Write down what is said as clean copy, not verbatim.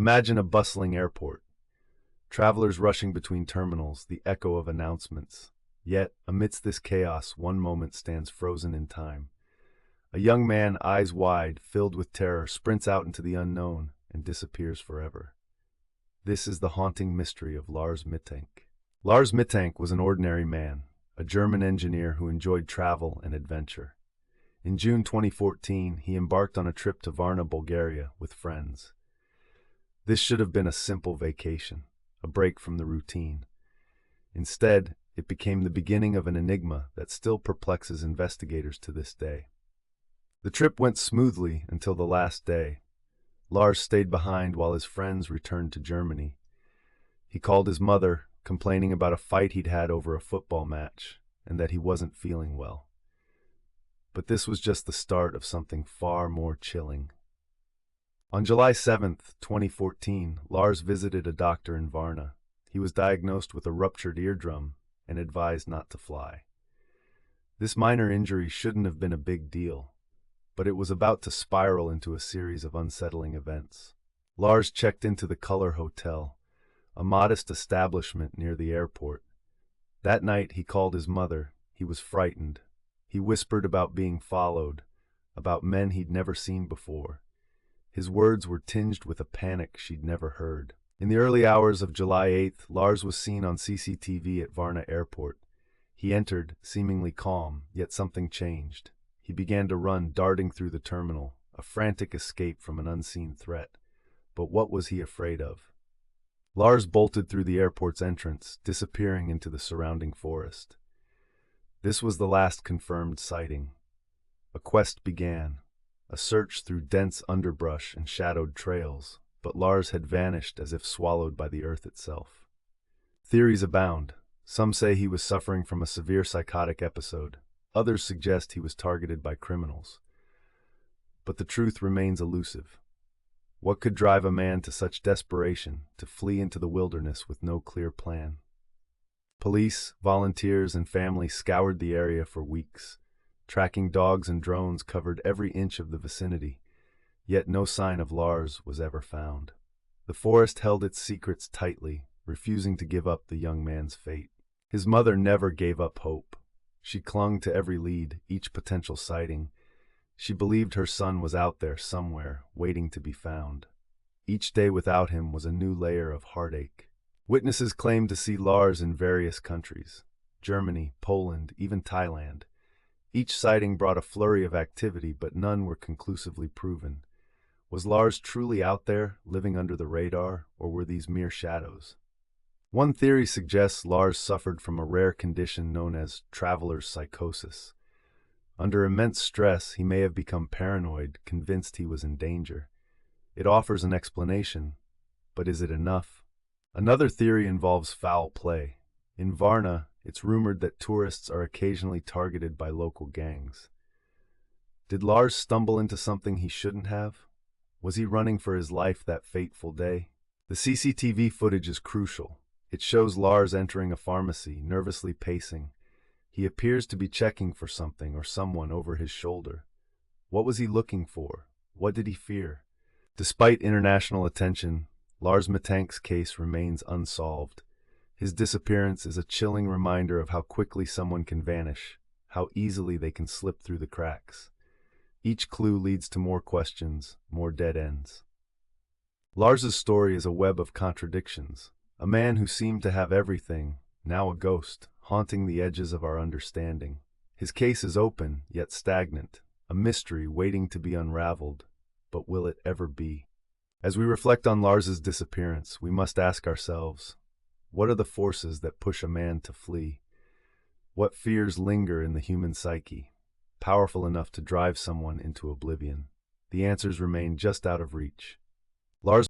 Imagine a bustling airport, travelers rushing between terminals, the echo of announcements. Yet, amidst this chaos, one moment stands frozen in time. A young man, eyes wide, filled with terror, sprints out into the unknown and disappears forever. This is the haunting mystery of Lars Mittank. Lars Mittank was an ordinary man, a German engineer who enjoyed travel and adventure. In June 2014, he embarked on a trip to Varna, Bulgaria, with friends. This should have been a simple vacation, a break from the routine. Instead, it became the beginning of an enigma that still perplexes investigators to this day. The trip went smoothly until the last day. Lars stayed behind while his friends returned to Germany. He called his mother, complaining about a fight he'd had over a football match and that he wasn't feeling well. But this was just the start of something far more chilling. On July 7th, 2014, Lars visited a doctor in Varna. He was diagnosed with a ruptured eardrum and advised not to fly. This minor injury shouldn't have been a big deal, but it was about to spiral into a series of unsettling events. Lars checked into the Color Hotel, a modest establishment near the airport. That night, he called his mother. He was frightened. He whispered about being followed, about men he'd never seen before. His words were tinged with a panic she'd never heard. In the early hours of July 8th, Lars was seen on CCTV at Varna Airport. He entered, seemingly calm, yet something changed. He began to run, darting through the terminal, a frantic escape from an unseen threat. But what was he afraid of? Lars bolted through the airport's entrance, disappearing into the surrounding forest. This was the last confirmed sighting. A quest began, a search through dense underbrush and shadowed trails, but Lars had vanished as if swallowed by the earth itself. Theories abound. Some say he was suffering from a severe psychotic episode. Others suggest he was targeted by criminals. But the truth remains elusive. What could drive a man to such desperation, to flee into the wilderness with no clear plan? Police, volunteers, and family scoured the area for weeks. Tracking dogs and drones covered every inch of the vicinity. Yet no sign of Lars was ever found. The forest held its secrets tightly, refusing to give up the young man's fate. His mother never gave up hope. She clung to every lead, each potential sighting. She believed her son was out there somewhere, waiting to be found. Each day without him was a new layer of heartache. Witnesses claimed to see Lars in various countries: Germany, Poland, even Thailand. Each sighting brought a flurry of activity, but none were conclusively proven. Was Lars truly out there, living under the radar, or were these mere shadows? One theory suggests Lars suffered from a rare condition known as traveler's psychosis. Under immense stress, he may have become paranoid, convinced he was in danger. It offers an explanation, but is it enough? Another theory involves foul play. In Varna, it's rumored that tourists are occasionally targeted by local gangs. Did Lars stumble into something he shouldn't have? Was he running for his life that fateful day? The CCTV footage is crucial. It shows Lars entering a pharmacy, nervously pacing. He appears to be checking for something or someone over his shoulder. What was he looking for? What did he fear? Despite international attention, Lars Mittank's case remains unsolved. His disappearance is a chilling reminder of how quickly someone can vanish, how easily they can slip through the cracks. Each clue leads to more questions, more dead ends. Lars's story is a web of contradictions. A man who seemed to have everything, now a ghost, haunting the edges of our understanding. His case is open, yet stagnant, a mystery waiting to be unraveled. But will it ever be? As we reflect on Lars's disappearance, we must ask ourselves, what are the forces that push a man to flee? What fears linger in the human psyche, powerful enough to drive someone into oblivion? The answers remain just out of reach. Lars